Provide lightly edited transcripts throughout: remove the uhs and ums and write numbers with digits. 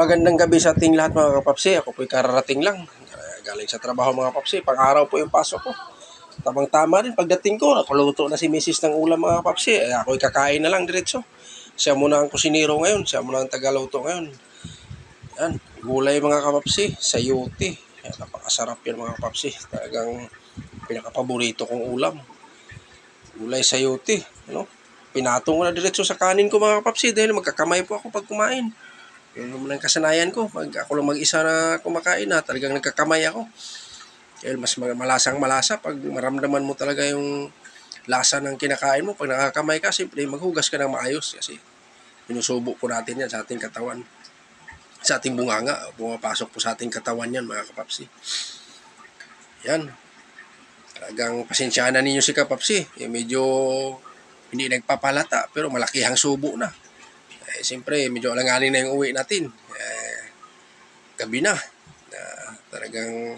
Magandang gabi sa ating lahat mga kapapsi. Ako po'y kararating lang. Galing sa trabaho mga kapapsi. Pang-araw po yung pasok ko. Tamang-tama rin pagdating ko. Nakuluto na si Mrs. ng ulam mga kapapsi. Ako'y kakain na lang diretso. Siya muna ang kusinero ngayon. Siya muna ang tagaluto ngayon. Yan. Gulay mga kapapsi. Sayuti. Yan, napakasarap yan mga kapapsi. Talagang pinakapaborito kong ulam. Gulay sayuti. Ano? Pinatong ko na diretso sa kanin ko mga kapapsi. Dahil magkakamay po ako pag kumain. Yun naman ang kasanayan ko. Pag ako lang mag-isa na kumakain na, talagang nagkakamay ako. Dahil mas malasang malasa pag maramdaman mo talaga yung lasa ng kinakain mo. Pag nakakamay ka, simple maghugas ka ng maayos. Kasi sinusubo po natin yan sa ating katawan. Sa ating bunganga. Pumapasok po sa ating katawan yan mga kapapsi. Yan. Talagang pasensyahan na ninyo si kapapsi. Medyo hindi nagpapalata pero malaki ang subo na. Siyempre, medyo alanganin na yung uwi natin. Gabi na. Talagang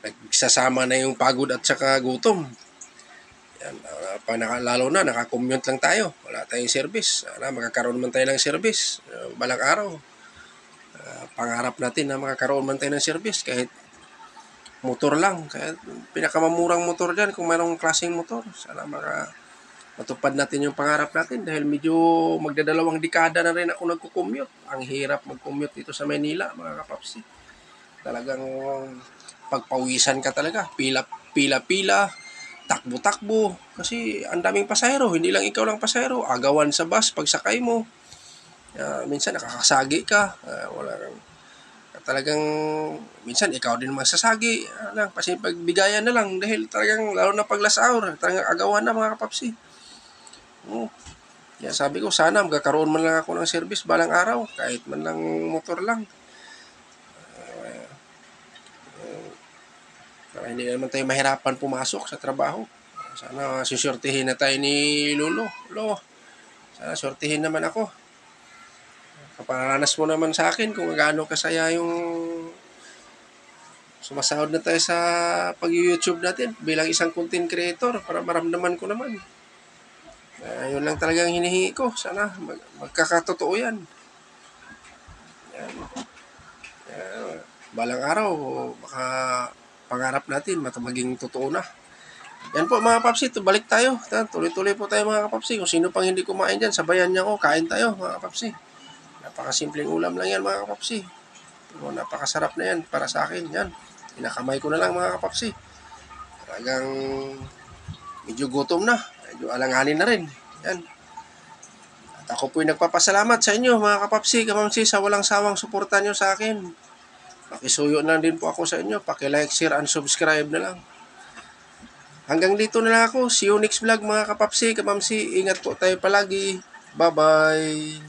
nagsasama na yung pagod at saka gutom. Yan, lalo na, nakakommute lang tayo. Wala tayong service. Makakaroon man tayo ng service. Balang araw. Pangarap natin na makakaroon man tayo ng service kahit motor lang. Kahit pinakamamurang motor dyan kung mayroong klaseng motor. Sana matupad natin yung pangarap natin dahil medyo magdadalawang dekada na rin ako nagko-commute. Ang hirap mag-commute dito sa Maynila, mga kapapsi. Talagang pagpawisan ka talaga. Pila, takbo-takbo. Kasi ang daming pasahero. Hindi lang ikaw lang pasahero. Agawan sa bus pagsakay mo. Minsan nakakasagi ka. Talagang minsan ikaw din masasagi. Pagbigayan na lang dahil talagang lalo na pag last hour. Talagang agawan na mga kapapsi. Yeah, sabi ko sana magkakaroon man lang ako ng service balang araw kahit man lang motor lang. Hindi naman tayo mahirapan pumasok sa trabaho. Sana susortihin na tayo ni Lolo. Sana sortihin naman ako. Kaparanas mo naman sa akin kung gaano kasaya yung sumasahod na tayo sa pag-YouTube natin bilang isang content creator para maramdaman ko naman. Yun lang talagang hinihingi ko. Sana magkakatotoo yan. Balang araw, baka pangarap natin maging totoo na. Yan po mga kapapsi, balik tayo. Tuloy-tuloy po tayo mga kapapsi. Kung sino pang hindi kumain dyan, sabayan niya ako. Kain tayo mga kapapsi. Napakasimpleng ulam lang yan mga kapapsi. Pero napakasarap na yan para sa akin. Yan. Inakamay ko na lang mga kapapsi. Talagang medyo gutom na. Medyo alanganin na rin. Yan. At ako po'y nagpapasalamat sa inyo mga kapapsi, kamamsi sa walang sawang suporta nyo sa akin. Pakisuyo na din po ako sa inyo. Paki-like, share, and subscribe na lang. Hanggang dito na lang ako. See you next vlog mga kapapsi, kamamsi. Ingat po tayo palagi. Bye-bye.